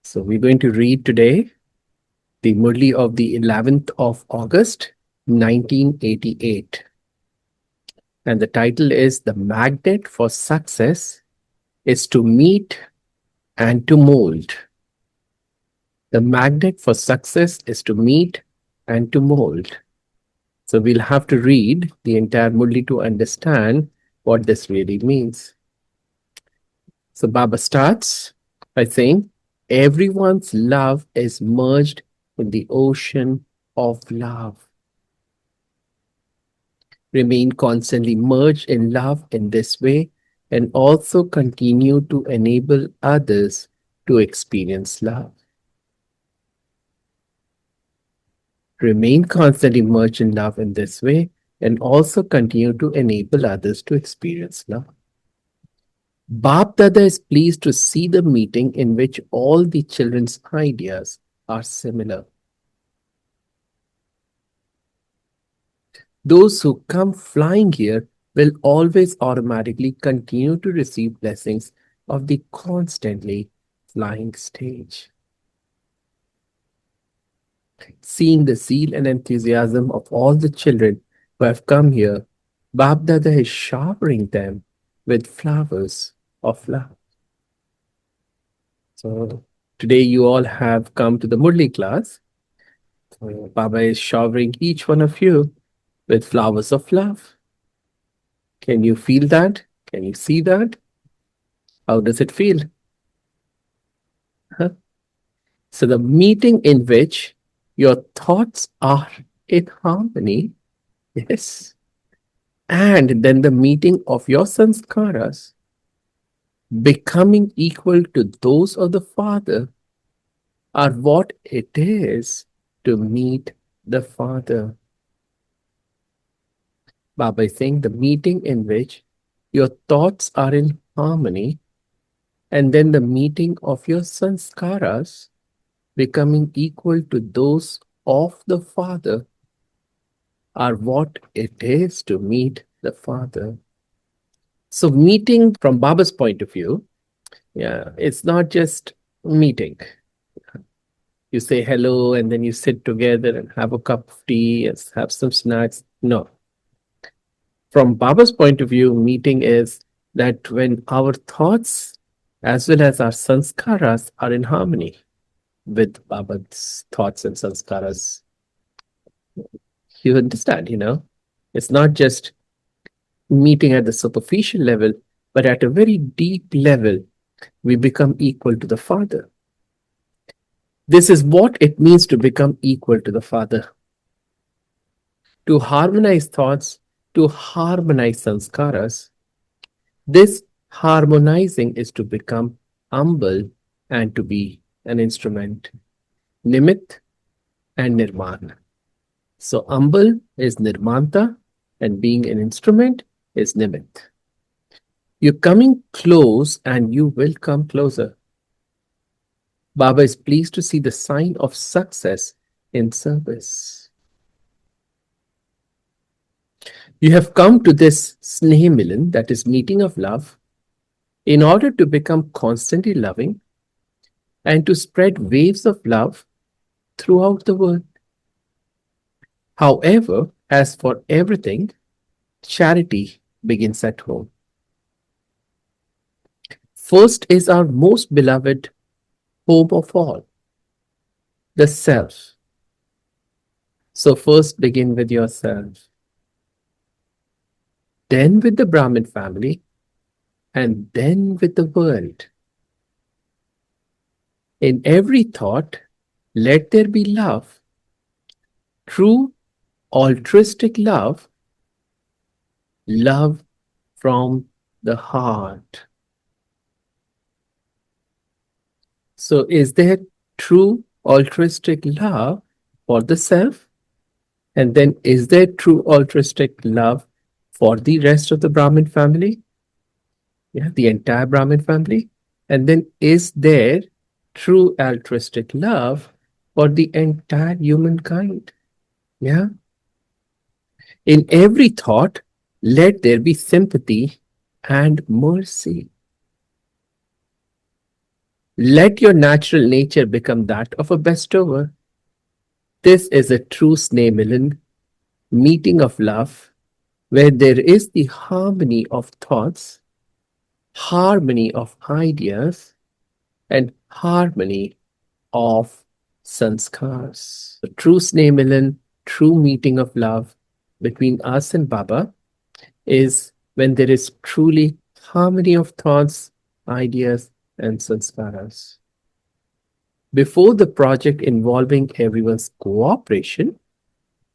So we're going to read today the Murli of the 11th of August, 1988. And the title is The Magnet for Success is to Meet and to Mold. The magnet for success is to meet and to mold. So we'll have to read the entire Murli to understand what this really means. So Baba starts by saying, everyone's love is merged in the ocean of love. Remain constantly merged in love in this way and also continue to enable others to experience love. Remain constantly merged in love in this way and also continue to enable others to experience love. Bap Dada is pleased to see the meeting in which all the children's ideas are similar. Those who come flying here will always automatically continue to receive blessings of the constantly flying stage. Seeing the zeal and enthusiasm of all the children who have come here, Bap Dada is showering them with flowers of love. So today you all have come to the Murli class. So Baba is showering each one of you with flowers of love. Can you feel that? Can you see that? How does it feel? Huh? So the meeting in which your thoughts are in harmony, yes, and then the meeting of your sanskaras becoming equal to those of the Father are what it is to meet the Father. Baba is saying the meeting in which your thoughts are in harmony and then the meeting of your sanskaras becoming equal to those of the Father are what it is to meet the Father. So meeting from Baba's point of view, yeah, it's not just meeting. You say hello and then you sit together and have a cup of tea and have some snacks. No. From Baba's point of view, meeting is that when our thoughts as well as our sanskaras are in harmony with Baba's thoughts and sanskaras, you understand, it's not just meeting at the superficial level, but at a very deep level, we become equal to the Father. This is what it means to become equal to the Father. To harmonize thoughts, to harmonize sanskaras. This harmonizing is to become humble and to be an instrument. Nimit and Nirman. So humble is Nirmanta and being an instrument is Nimit. You're coming close and you will come closer. Baba is pleased to see the sign of success in service. You have come to this Snehi Milan, that is meeting of love, in order to become constantly loving and to spread waves of love throughout the world. However, as for everything, charity begins at home. First is our most beloved home of all, the self. So first begin with yourself, then with the Brahmin family, and then with the world. In every thought, let there be love, true altruistic love, love from the heart. So, is there true altruistic love for the self? And then, is there true altruistic love for the rest of the Brahmin family? Yeah, the entire Brahmin family. And then, is there true altruistic love for the entire humankind? Yeah. In every thought, let there be sympathy and mercy. Let your natural nature become that of a bestower. This is a true Snehmilan meeting of love, where there is the harmony of thoughts, harmony of ideas, and harmony of sanskars. The true Snehmilan, true meeting of love between us and Baba is when there is truly harmony of thoughts, ideas, and sanskaras. Before the project involving everyone's cooperation,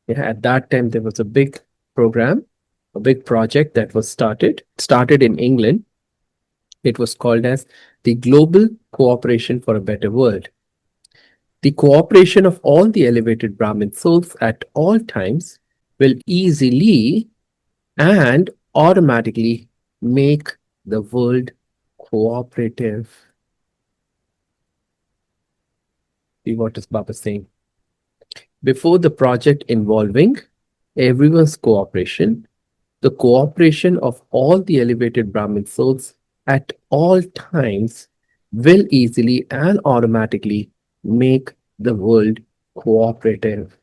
yeah, at that time there was a big program, a big project that was started in England. It was called as the Global Cooperation for a Better World. The cooperation of all the elevated Brahmin souls at all times will easily and automatically make the world cooperative. See what is Baba saying? Before the project involving everyone's cooperation, the cooperation of all the elevated Brahmin souls at all times will easily and automatically make the world cooperative.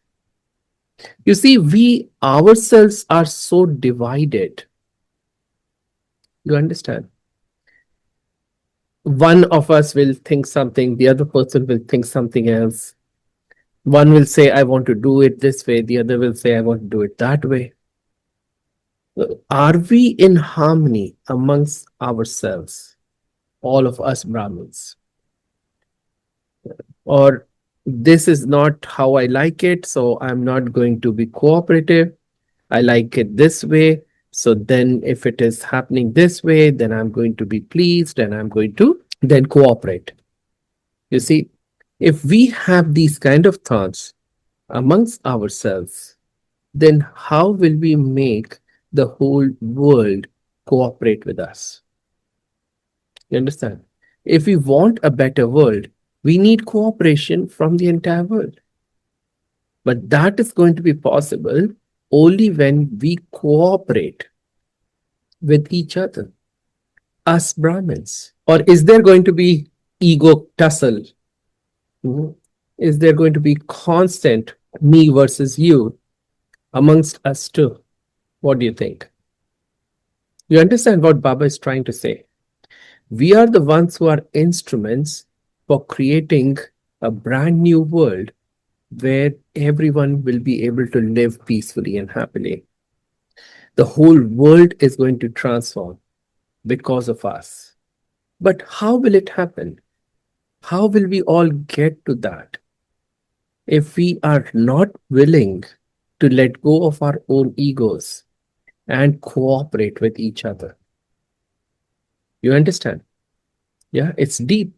You see, we ourselves are so divided. You understand? One of us will think something, the other person will think something else. One will say, I want to do it this way, the other will say, I want to do it that way. Are we in harmony amongst ourselves, all of us Brahmins? Or this is not how I like it, so I'm not going to be cooperative. I like it this way. So then, if it is happening this way, then I'm going to be pleased and I'm going to then cooperate. You see, if we have these kind of thoughts amongst ourselves, then how will we make the whole world cooperate with us? You understand? If we want a better world, we need cooperation from the entire world. But that is going to be possible only when we cooperate with each other, us Brahmins. Or is there going to be ego tussle? Mhm. Is there going to be constant me versus you amongst us too? What do you think? You understand what Baba is trying to say? We are the ones who are instruments for creating a brand new world where everyone will be able to live peacefully and happily. The whole world is going to transform because of us. But how will it happen? How will we all get to that if we are not willing to let go of our own egos and cooperate with each other? You understand? Yeah, it's deep.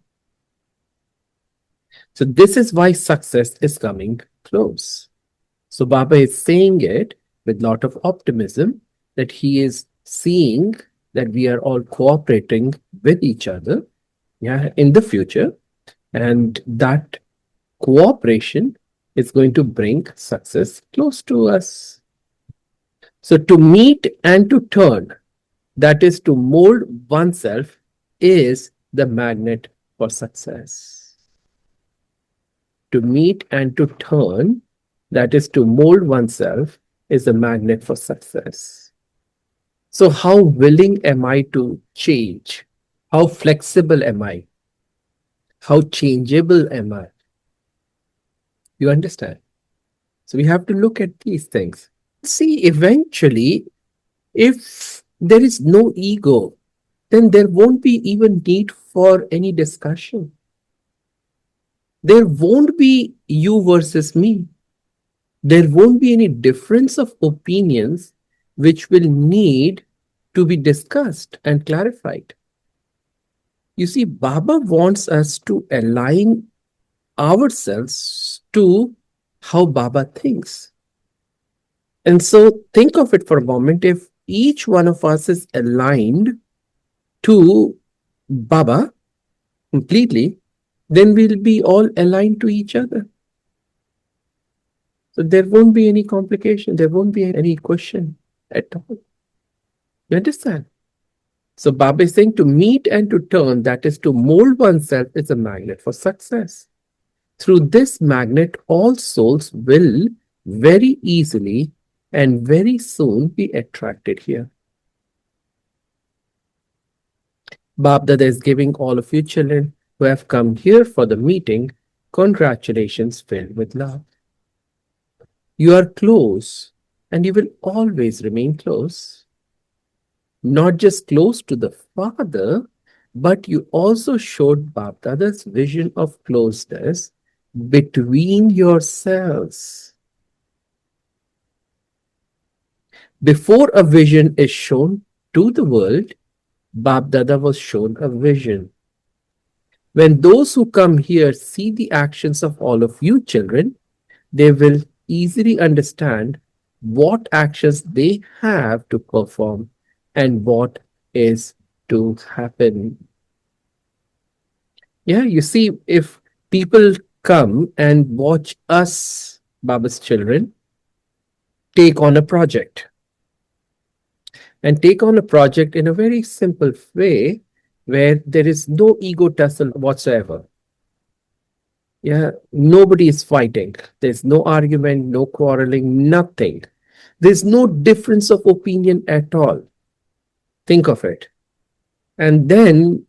So, this is why success is coming close. So, Baba is saying it with lot of optimism that he is seeing that we are all cooperating with each other, yeah, in the future, and that cooperation is going to bring success close to us. So, to meet and to turn, that is to mold oneself, is the magnet for success. To meet and to turn, that is to mold oneself, is the magnet for success. So, how willing am I to change? How flexible am I? How changeable am I? You understand? So, we have to look at these things. See, eventually, if there is no ego, then there won't be even need for any discussion. There won't be you versus me. There won't be any difference of opinions which will need to be discussed and clarified. You see, Baba wants us to align ourselves to how Baba thinks. And so think of it for a moment. If each one of us is aligned to Baba completely, then we'll be all aligned to each other. So there won't be any complication. There won't be any question at all. You understand? So Baba is saying to meet and to turn, that is to mold oneself, is a magnet for success. Through this magnet, all souls will very easily and very soon be attracted here. Bab Dada is giving all of you children who have come here for the meeting congratulations filled with love. You are close and you will always remain close. Not just close to the Father, but you also showed Bab Dada's vision of closeness between yourselves. Before a vision is shown to the world, Bab Dada was shown a vision. When those who come here see the actions of all of you children, they will easily understand what actions they have to perform and what is to happen. Yeah, you see, if people come and watch us, Baba's children, take on a project and take on a project in a very simple way where there is no ego tussle whatsoever. Yeah, nobody is fighting. There's no argument, no quarreling, nothing. There's no difference of opinion at all. Think of it. And then,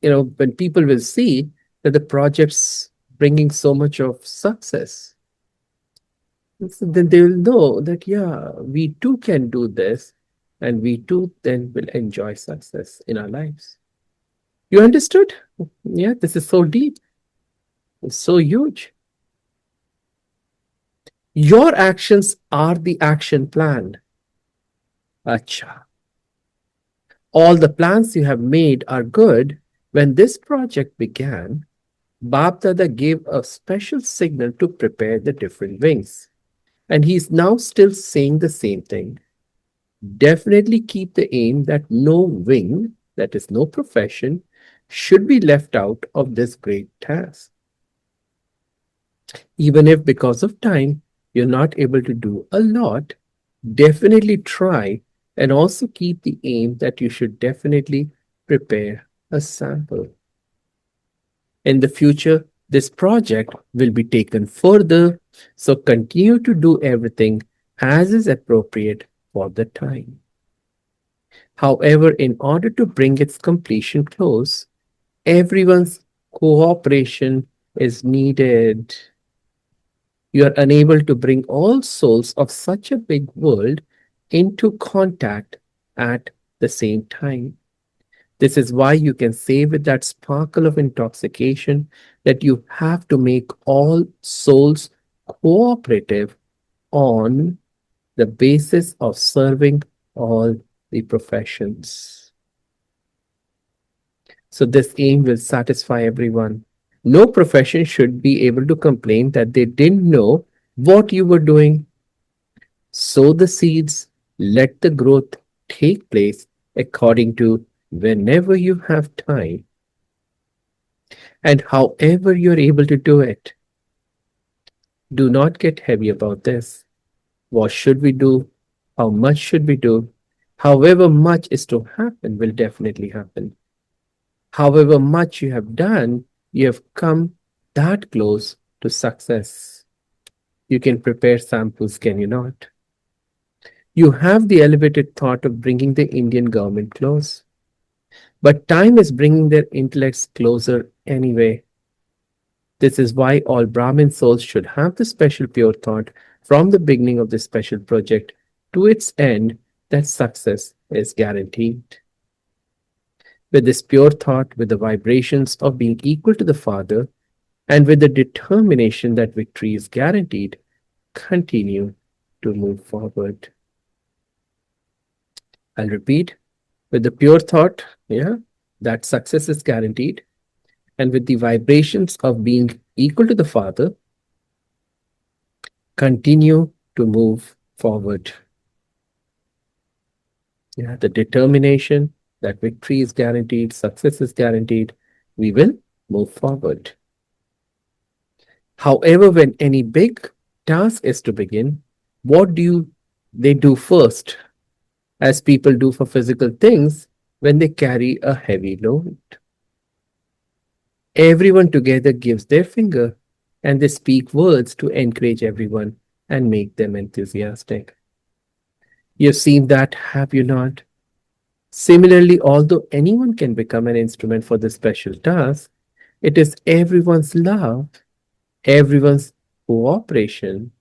when people will see that the project's bringing so much of success, so then they will know that, yeah, we too can do this and we too then will enjoy success in our lives. You understood? Yeah, this is so deep. It's so huge. Your actions are the action plan. Acha. All the plans you have made are good. When this project began, Bab Dada gave a special signal to prepare the different wings. And he is now still saying the same thing. Definitely keep the aim that no wing, that is, no profession, should be left out of this great task. Even if because of time you're not able to do a lot, definitely try and also keep the aim that you should definitely prepare a sample. In the future, this project will be taken further, so continue to do everything as is appropriate for the time. However, in order to bring its completion close, everyone's cooperation is needed. You are unable to bring all souls of such a big world into contact at the same time. This is why you can say with that sparkle of intoxication that you have to make all souls cooperative on the basis of serving all the professions. So this aim will satisfy everyone. No profession should be able to complain that they didn't know what you were doing. Sow the seeds, let the growth take place according to whenever you have time and however you're able to do it. Do not get heavy about this. What should we do? How much should we do? However much is to happen will definitely happen. However much you have done, you have come that close to success. You can prepare samples, can you not? You have the elevated thought of bringing the Indian government close. But time is bringing their intellects closer anyway. This is why all Brahmin souls should have the special pure thought from the beginning of this special project to its end that success is guaranteed. With this pure thought, with the vibrations of being equal to the Father, and with the determination that victory is guaranteed, continue to move forward. I'll repeat, with the pure thought, that success is guaranteed, and with the vibrations of being equal to the Father, continue to move forward. The determination that victory is guaranteed, success is guaranteed, we will move forward. However, when any big task is to begin, what do they do first? As people do for physical things, when they carry a heavy load. Everyone together gives their finger and they speak words to encourage everyone and make them enthusiastic. You've seen that, have you not? Similarly, although anyone can become an instrument for this special task, it is everyone's love, everyone's cooperation,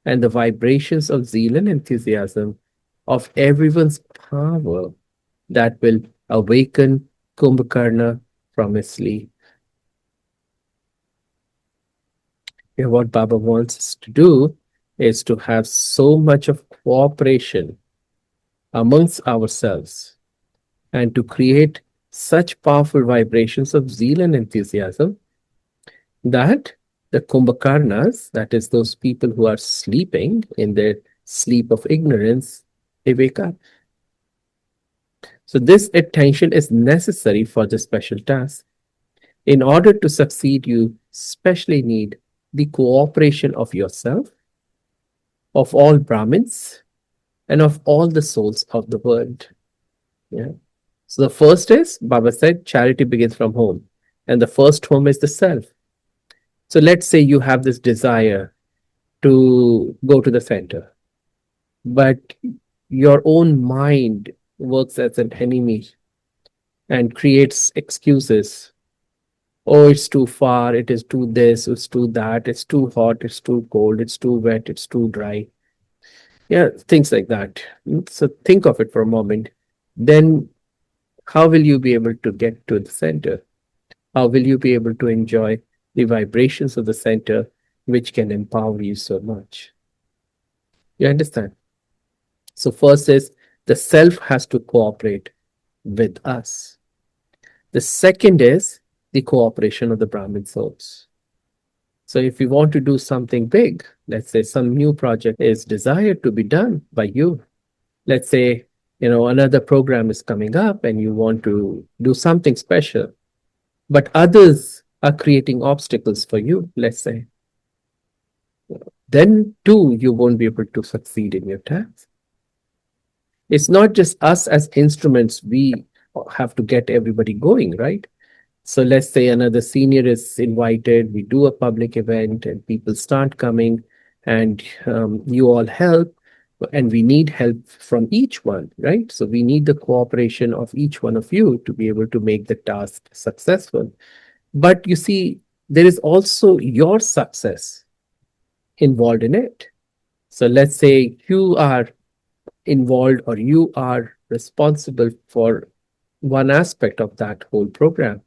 and the vibrations of zeal and enthusiasm of everyone's power that will awaken Kumbhakarna from his sleep. Yeah, what Baba wants us to do is to have so much of cooperation amongst ourselves and to create such powerful vibrations of zeal and enthusiasm that the Kumbhakarnas, that is, those people who are sleeping in their sleep of ignorance, they wake up. So, this attention is necessary for the special task. In order to succeed, you specially need the cooperation of yourself, of all Brahmins, and of all the souls of the world. Yeah. So the first is, Baba said, charity begins from home. And the first home is the self. So let's say you have this desire to go to the center, but your own mind works as an enemy and creates excuses. Oh, it's too far, it is too this, it's too that, it's too hot, it's too cold, it's too wet, it's too dry. Yeah, things like that. So think of it for a moment. Then how will you be able to get to the center? How will you be able to enjoy the vibrations of the center, which can empower you so much? You understand? So, first is the self has to cooperate with us. The second is the cooperation of the Brahmin souls. So, if you want to do something big, let's say some new project is desired to be done by you. Let's say, another program is coming up and you want to do something special, but others are creating obstacles for you, let's say, then too you won't be able to succeed in your task. It's not just us as instruments, we have to get everybody going, right? So let's say another senior is invited, we do a public event and people start coming and you all help, and we need help from each one, right? So we need the cooperation of each one of you to be able to make the task successful. But you see, there is also your success involved in it. So let's say you are involved or you are responsible for one aspect of that whole program,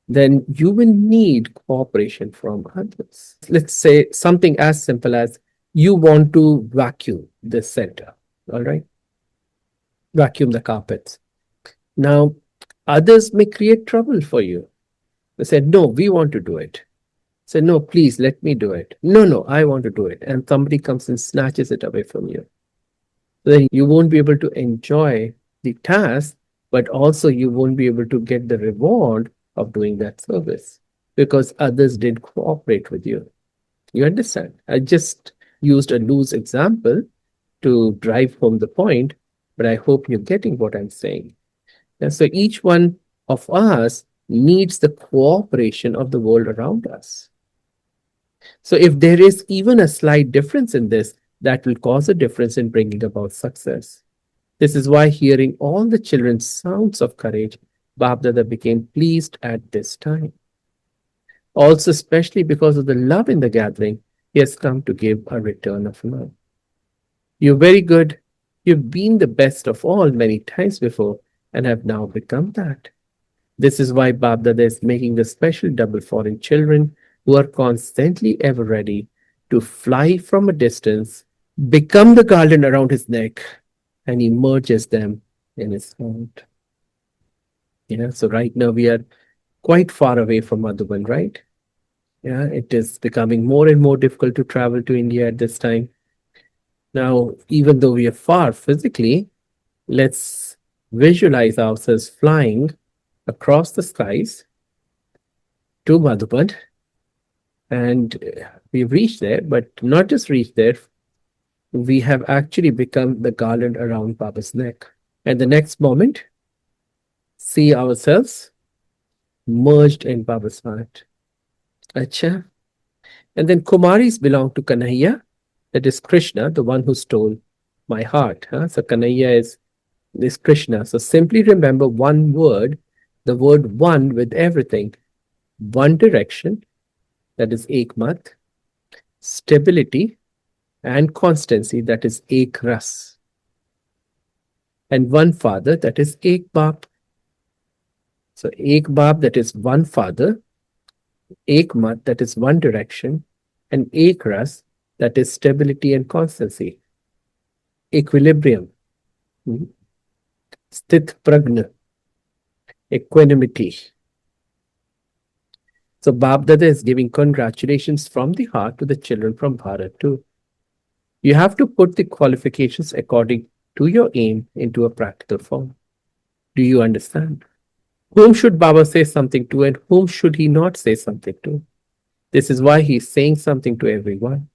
then you will need cooperation from others. Let's say something as simple as you want to vacuum the center, all right? Vacuum the carpets. Now, others may create trouble for you. They said, no, we want to do it. Say, no, please let me do it. No, no, I want to do it. And somebody comes and snatches it away from you. Then you won't be able to enjoy the task, but also you won't be able to get the reward of doing that service because others didn't cooperate with you. You understand? I just used a loose example to drive home the point, but I hope you're getting what I'm saying. And so each one of us needs the cooperation of the world around us. So if there is even a slight difference in this, that will cause a difference in bringing about success. This is why hearing all the children's sounds of courage, Babdada became pleased at this time. Also, especially because of the love in the gathering, he has come to give a return of love. You're very good. You've been the best of all many times before and have now become that. This is why Babdada is making the special double foreign children who are constantly ever ready to fly from a distance, become the garland around his neck, and he merges them in his heart. So right now we are quite far away from Madhuban, right? Yeah, it is becoming more and more difficult to travel to India at this time. Now, even though we are far physically, let's visualize ourselves flying across the skies to Madhuban, and we've reached there, but not just reached there, we have actually become the garland around Baba's neck. And the next moment, see ourselves merged in Baba's heart. Acha. And then Kumaris belong to Kanhaiya, that is Krishna, the one who stole my heart. Huh? So Kanhaiya is Krishna. So simply remember one word, the word one with everything. One direction, that is Ekmat, stability and constancy, that is Ek Ras, and one father, that is Ek Bap. So Ek Bap, that is one father, Ek Mat, that is one direction, and Ek Ras, that is stability and constancy, equilibrium, Sthit Pragna, equanimity. So Bap Dada is giving congratulations from the heart to the children from Bharat too. You have to put the qualifications according to your aim into a practical form. Do you understand? Whom should Baba say something to and whom should he not say something to? This is why he is saying something to everyone.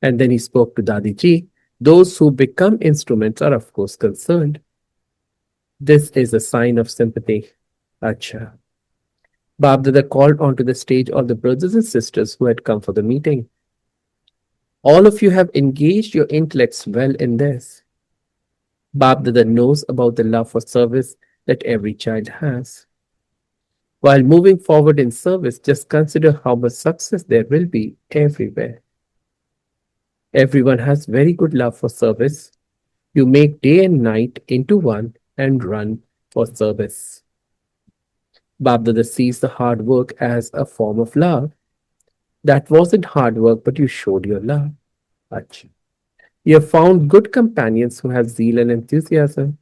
And then he spoke to Dadiji. Those who become instruments are of course concerned. This is a sign of sympathy. Acha. Bab Dada called onto the stage all the brothers and sisters who had come for the meeting. All of you have engaged your intellects well in this. Bab Dada knows about the love for service that every child has. While moving forward in service, just consider how much success there will be everywhere. Everyone has very good love for service. You make day and night into one and run for service. Bab Dada sees the hard work as a form of love. That wasn't hard work, but you showed your love. Achha. You have found good companions who have zeal and enthusiasm.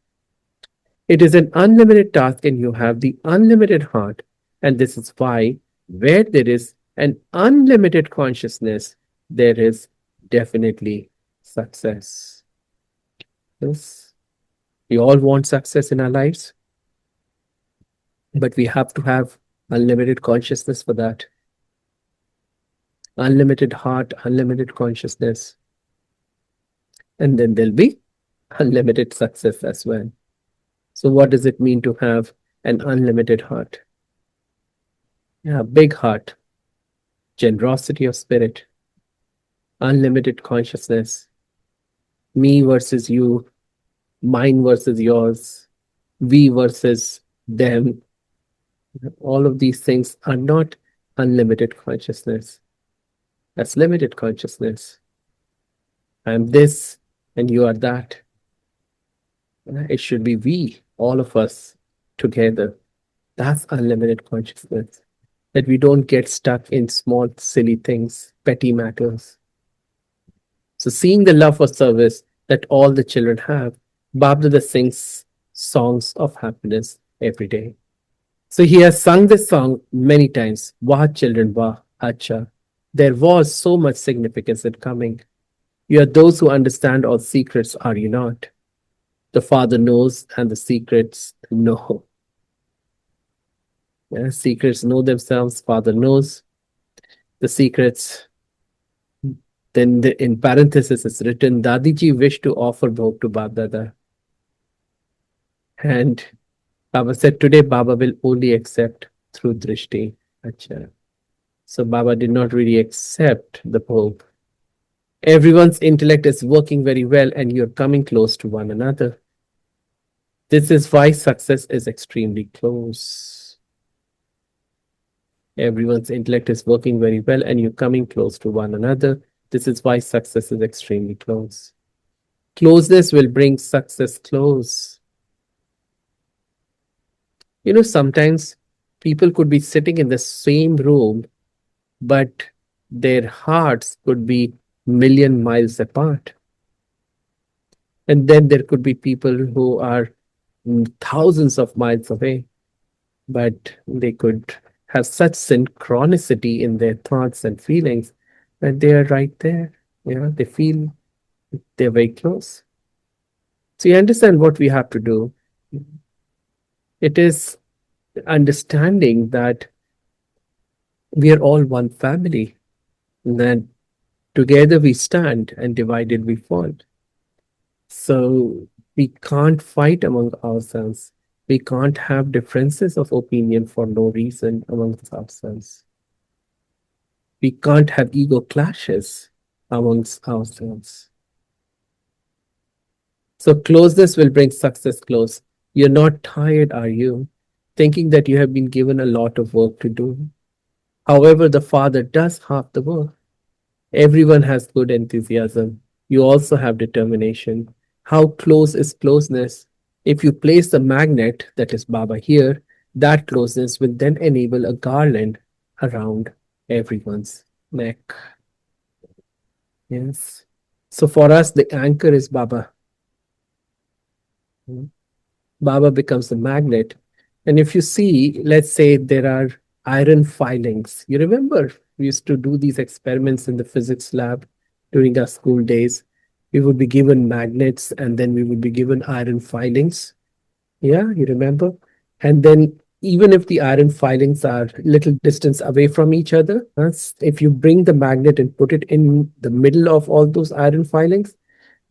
It is an unlimited task and you have the unlimited heart. And this is why where there is an unlimited consciousness, there is definitely success. Yes. We all want success in our lives, but we have to have unlimited consciousness for that. Unlimited heart, unlimited consciousness. And then there'll be unlimited success as well. So what does it mean to have an unlimited heart? Yeah, big heart, generosity of spirit, unlimited consciousness, me versus you, mine versus yours, we versus them. All of these things are not unlimited consciousness. That's limited consciousness. I am this and you are that. It should be we, all of us together. That's unlimited consciousness. That we don't get stuck in small, silly things, petty matters. So seeing the love for service that all the children have, Bab Dada sings songs of happiness every day. So he has sung this song many times. Wah children, wah, acha. There was so much significance in coming. You are those who understand all secrets, are you not? The Father knows and the secrets know. Yeah, secrets know themselves, Father knows the secrets. Then in parenthesis it's written, Dadiji wished to offer bhog to Bab Dada. And Baba said, today Baba will only accept through drishti. Achha. So Baba did not really accept the bhog. Everyone's intellect is working very well and you're coming close to one another. This is why success is extremely close. Everyone's intellect is working very well and you're coming close to one another. This is why success is extremely close. Closeness will bring success close. You know, sometimes people could be sitting in the same room, but their hearts could be million miles apart. And then there could be people who are thousands of miles away, but they could have such synchronicity in their thoughts and feelings that they are right there. You know, they feel they're very close. So you understand what we have to do. It is understanding that we are all one family, and that together we stand and divided we fall. So we can't fight among ourselves. We can't have differences of opinion for no reason amongst ourselves. We can't have ego clashes amongst ourselves. So closeness will bring success close. You're not tired, are you? Thinking that you have been given a lot of work to do. However, the Father does half the work. Everyone has good enthusiasm. You also have determination. How close is closeness? If you place the magnet, that is Baba here, that closeness will then enable a garland around everyone's neck. Yes. So for us, the anchor is Baba. Baba becomes the magnet. And if you see, let's say there are iron filings. You remember we used to do these experiments in the physics lab during our school days. We would be given magnets and then we would be given iron filings. Yeah, you remember? And then even if the iron filings are little distance away from each other, if you bring the magnet and put it in the middle of all those iron filings,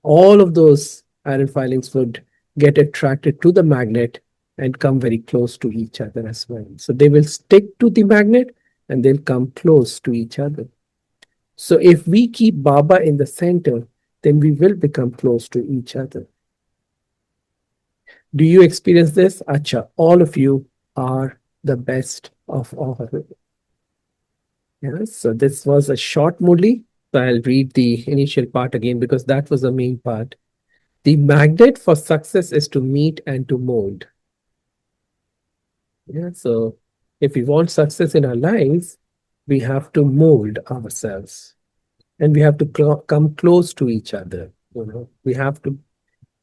all of those iron filings would get attracted to the magnet and come very close to each other as well. So they will stick to the magnet and they'll come close to each other. So if we keep Baba in the center, then we will become close to each other. Do you experience this? Acha, all of you are the best of all. Yes, so this was a short Murli. So I'll read the initial part again because that was the main part. The magnet for success is to meet and to mold. Yeah, so if we want success in our lives, we have to mold ourselves and we have to come close to each other. We have to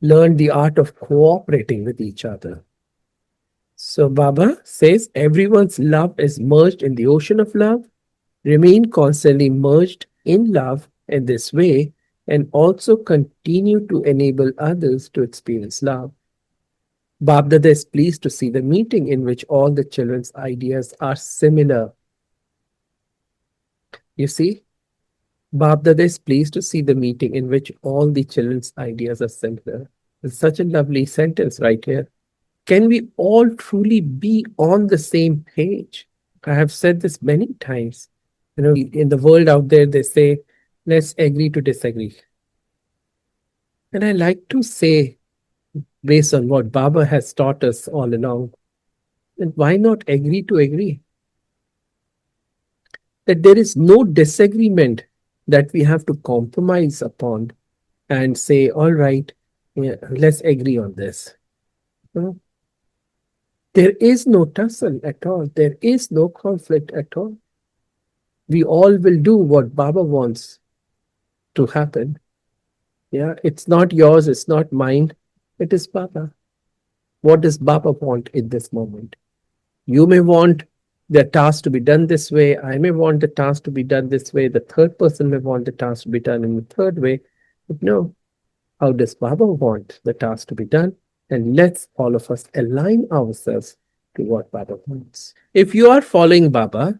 learn the art of cooperating with each other. So Baba says everyone's love is merged in the ocean of love. Remain constantly merged in love in this way and also continue to enable others to experience love. Babdada is pleased to see the meeting in which all the children's ideas are similar. You see, Babdada is pleased to see the meeting in which all the children's ideas are similar. It's such a lovely sentence right here. Can we all truly be on the same page? I have said this many times. In the world out there, they say, let's agree to disagree. And I like to say, based on what Baba has taught us all along, then why not agree to agree? That there is no disagreement that we have to compromise upon and say, all right, yeah, let's agree on this. No, there is no tussle at all. There is no conflict at all. We all will do what Baba wants to happen. Yeah, it's not yours, it's not mine, it is Baba. What does Baba want in this moment? You may want the task to be done this way. I may want the task to be done this way. The third person may want the task to be done in the third way. But no, how does Baba want the task to be done? And let's all of us align ourselves to what Baba wants. If you are following Baba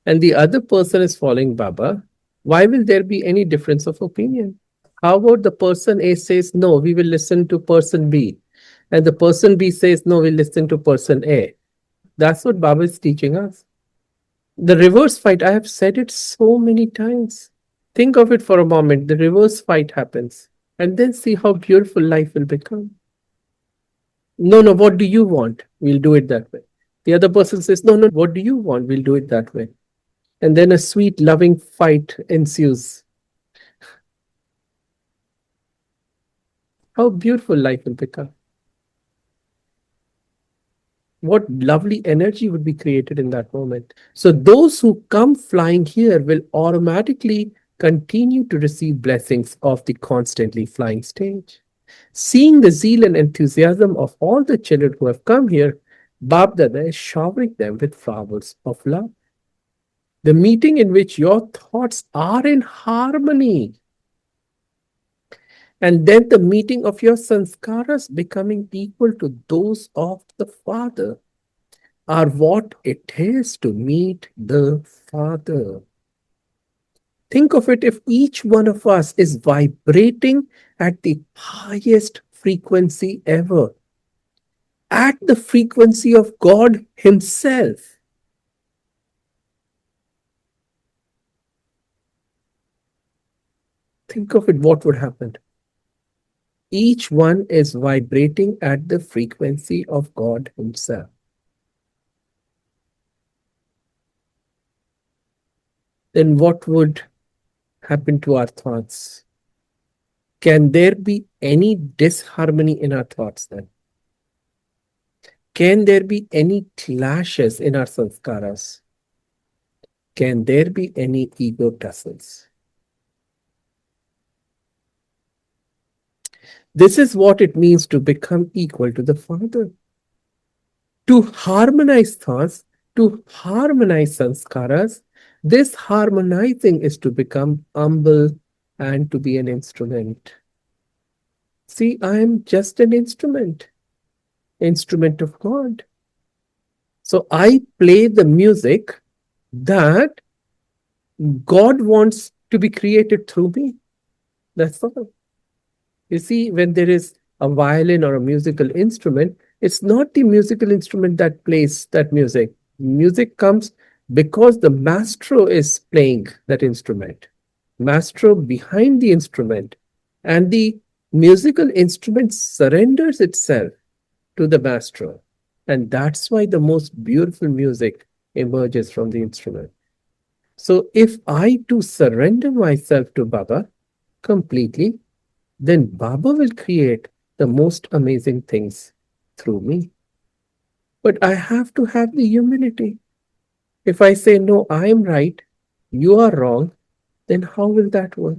and the other person is following Baba, why will there be any difference of opinion? How about the person A says, no, we will listen to person B, and the person B says, no, we'll listen to person A? That's what Baba is teaching us. The reverse fight, I have said it so many times. Think of it for a moment. The reverse fight happens, and then see how beautiful life will become. No, no, what do you want? We'll do it that way. The other person says, no, no, what do you want? We'll do it that way. And then a sweet, loving fight ensues. How beautiful life will become. What lovely energy would be created in that moment. So, those who come flying here will automatically continue to receive blessings of the constantly flying stage. Seeing the zeal and enthusiasm of all the children who have come here, Babdada is showering them with flowers of love. The meeting in which your thoughts are in harmony, and then the meeting of your sanskaras becoming equal to those of the Father, are what it is to meet the Father. Think of it, if each one of us is vibrating at the highest frequency ever, at the frequency of God Himself. Think of it, what would happen? Each one is vibrating at the frequency of God Himself. Then what would happen to our thoughts? Can there be any disharmony in our thoughts then? Can there be any clashes in our sanskaras? Can there be any ego tussles? This is what it means to become equal to the Father. To harmonize thoughts, to harmonize sanskaras, this harmonizing is to become humble and to be an instrument. See, I am just an instrument of God. So I play the music that God wants to be created through me. That's all. You see, when there is a violin or a musical instrument, it's not the musical instrument that plays that music. Music comes because the maestro is playing that instrument. Maestro behind the instrument, and the musical instrument surrenders itself to the maestro. And that's why the most beautiful music emerges from the instrument. So if I too surrender myself to Baba completely, then Baba will create the most amazing things through me. But I have to have the humility. If I say, no, I am right, you are wrong, then how will that work?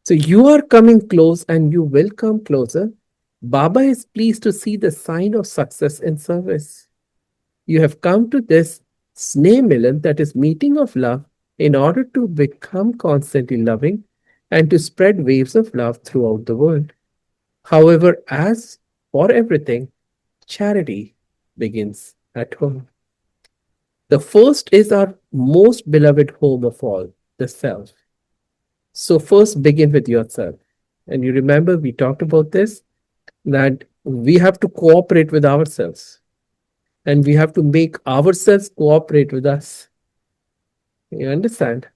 So you are coming close and you will come closer. Baba is pleased to see the sign of success in service. You have come to this Sneh Milan, that is meeting of love, in order to become constantly loving and to spread waves of love throughout the world. However, as for everything, charity begins at home. The first is our most beloved home of all, the self. So, first begin with yourself. And you remember we talked about this, that we have to cooperate with ourselves and we have to make ourselves cooperate with us. You understand?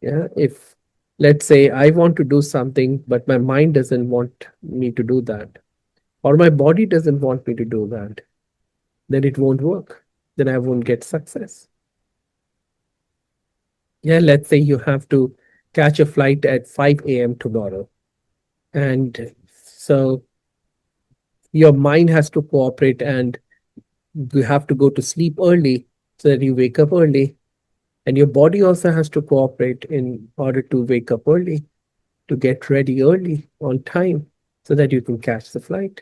Yeah. If, let's say, I want to do something, but my mind doesn't want me to do that, or my body doesn't want me to do that, then it won't work. Then I won't get success. Yeah. Let's say you have to catch a flight at 5 a.m. tomorrow. And so your mind has to cooperate and you have to go to sleep early so that you wake up early. And your body also has to cooperate in order to wake up early, to get ready early on time so that you can catch the flight.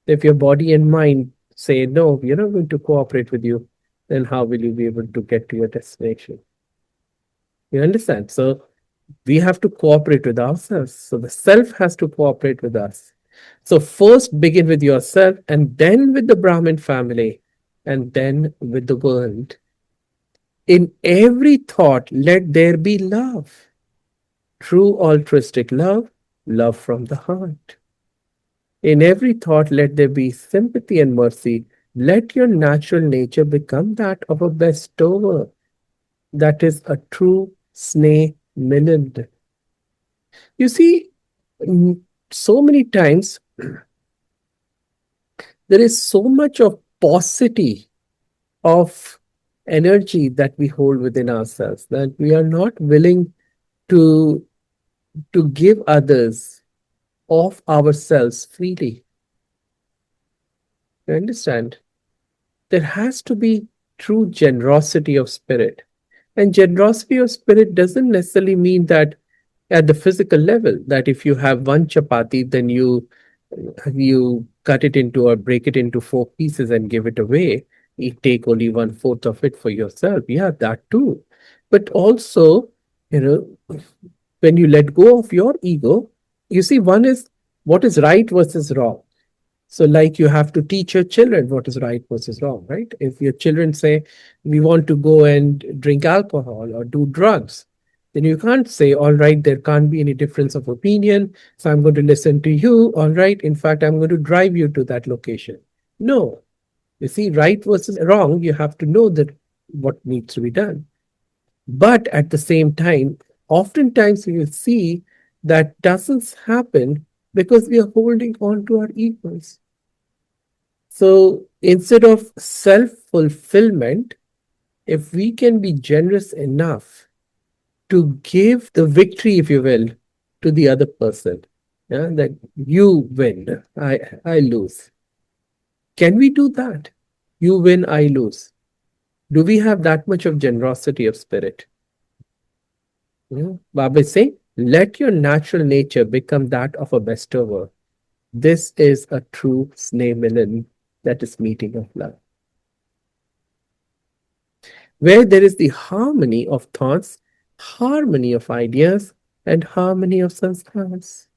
If your body and mind say, no, we are not going to cooperate with you, then how will you be able to get to your destination? You understand? So we have to cooperate with ourselves. So the self has to cooperate with us. So first begin with yourself and then with the Brahmin family and then with the world. In every thought, let there be love. True altruistic love, love from the heart. In every thought, let there be sympathy and mercy. Let your natural nature become that of a bestower. That is a true Sneh Milind. You see, so many times there is so much of paucity of energy that we hold within ourselves that we are not willing to give others of ourselves freely. You understand? There has to be true generosity of spirit. And generosity of spirit doesn't necessarily mean that at the physical level, that if you have one chapati, then you cut it into or break it into four pieces and give it away. You take only 1/4 of it for yourself. Yeah, that too. But also, you know, when you let go of your ego, you see, one is what is right versus wrong. So, like you have to teach your children what is right versus wrong, right? If your children say, we want to go and drink alcohol or do drugs, Then you can't say, all right, there can't be any difference of opinion, so I'm going to listen to you. All right, in fact, I'm going to drive you to that location. No, you see, right versus wrong, you have to know that what needs to be done. But at the same time, oftentimes you will see that doesn't happen because we are holding on to our egos. So instead of self fulfillment, if we can be generous enough to give the victory, if you will, to the other person, yeah, that you win, I lose. Can we do that? You win, I lose. Do we have that much of generosity of spirit? Baba is saying, let your natural nature become that of a bestower. This is a true Sneha, that is meeting of love, where there is the harmony of thoughts, harmony of ideas, and harmony of sanskars.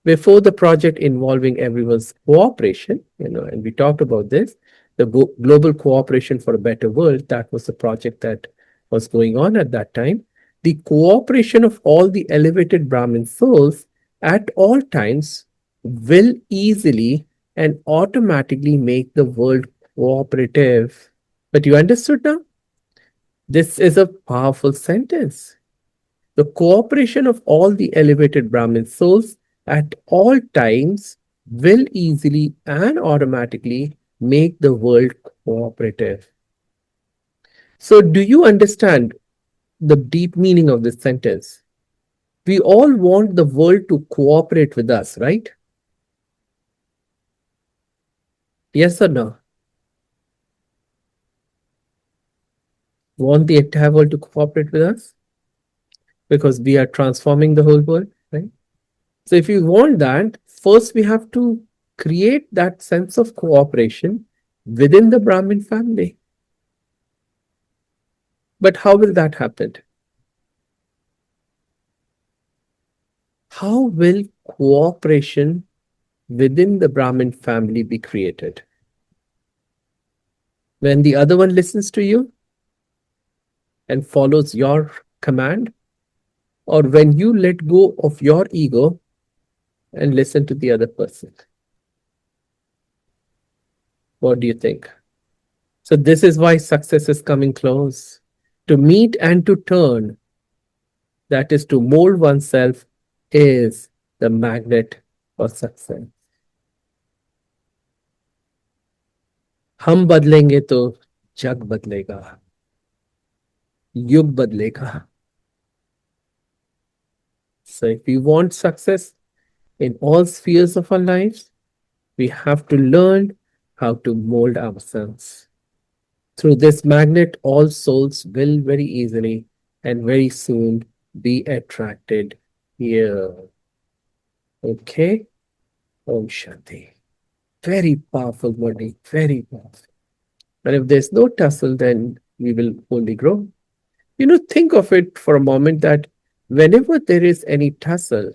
Before the project involving everyone's cooperation, and we talked about this, the global cooperation for a better world, that was the project that was going on at that time. The cooperation of all the elevated Brahmin souls at all times will easily and automatically make the world cooperative. But you understood now? This is a powerful sentence. The cooperation of all the elevated Brahmin souls at all times will easily and automatically make the world cooperative. So, do you understand the deep meaning of this sentence? We all want the world to cooperate with us, right? Yes or no? Want the entire world to cooperate with us? Because we are transforming the whole world, right? So if you want that, first we have to create that sense of cooperation within the Brahmin family. But how will that happen? How will cooperation within the Brahmin family be created? When the other one listens to you and follows your command, or when you let go of your ego and listen to the other person? What do you think? So, this is why success is coming close. To meet and to turn, that is to mold oneself, is the magnet for success. हम बदलेंगे तो जग बदलेगा, युग बदलेगा. So if we want success in all spheres of our lives, we have to learn how to mold ourselves. Through this magnet, all souls will very easily and very soon be attracted here. Okay? Om Shanti. Very powerful, Murli. Very powerful. And if there's no tussle, then we will only grow. Think of it for a moment that whenever there is any tussle,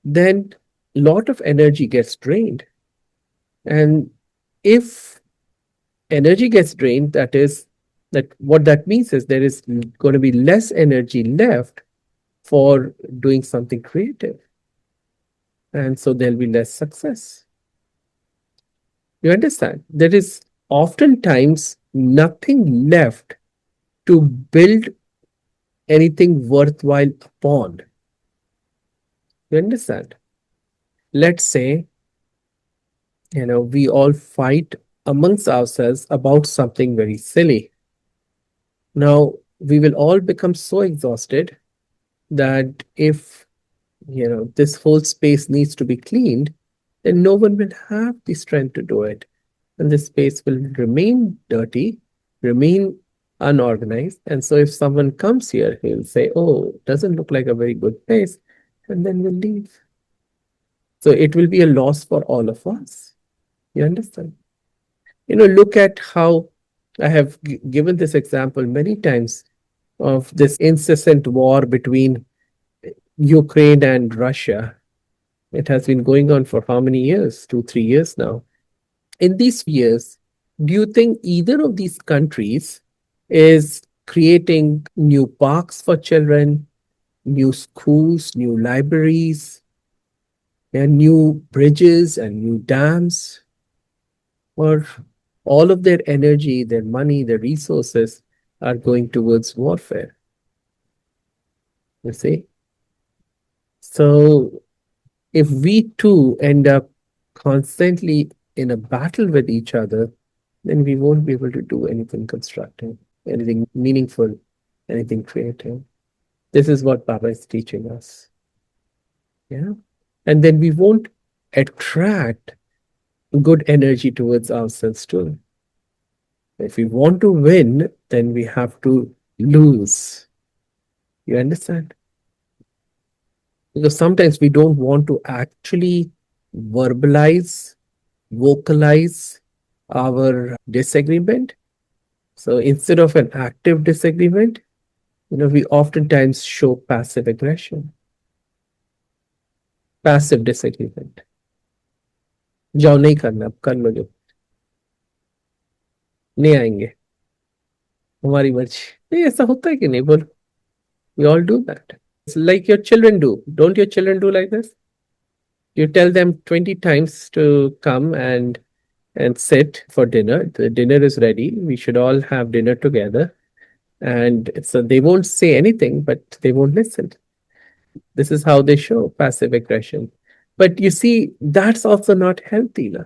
then a lot of energy gets drained. And if energy gets drained, that is, that what that means is there is going to be less energy left for doing something creative. And so there'll be less success. You understand? There is oftentimes nothing left to build anything worthwhile upon. You understand? Let's say, we all fight amongst ourselves about something very silly. Now, we will all become so exhausted that if, this whole space needs to be cleaned, then no one will have the strength to do it. And this space will remain dirty, remain unorganized. And so if someone comes here, he'll say, oh, it doesn't look like a very good place, and then we'll leave. So it will be a loss for all of us. You understand? Look at how I have given this example many times of this incessant war between Ukraine and Russia. It has been going on for how many years? 2, 3 years now. In these years, do you think either of these countries is creating new parks for children, new schools, new libraries, and new bridges and new dams, or all of their energy, their money, their resources are going towards warfare. You see? So if we too end up constantly in a battle with each other, then we won't be able to do anything constructive, anything meaningful, anything creative. This is what Baba is teaching us. Yeah. And then we won't attract good energy towards ourselves too. If we want to win, then we have to lose. You understand? Because sometimes we don't want to actually verbalize, vocalize our disagreement. So instead of an active disagreement, we oftentimes show passive aggression, passive disagreement. जाओ नहीं करना, अब कर लो जो नहीं आएंगे, हमारी मर्जी। नहीं, ऐसा होता है कि नहीं, बोलो? We all do that. It's like your children do. Don't your children do like this? You tell them 20 times to come and sit for dinner. The dinner is ready. We should all have dinner together. And so they won't say anything, but they won't listen. This is how they show passive aggression. But you see, that's also not healthy. Na?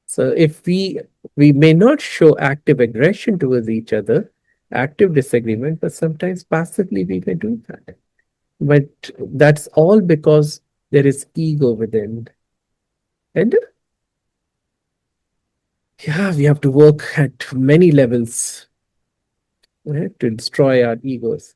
So if we may not show active aggression towards each other, active disagreement, but sometimes passively we may do that. But that's all because there is ego within. And yeah, we have to work at many levels, right, to destroy our egos.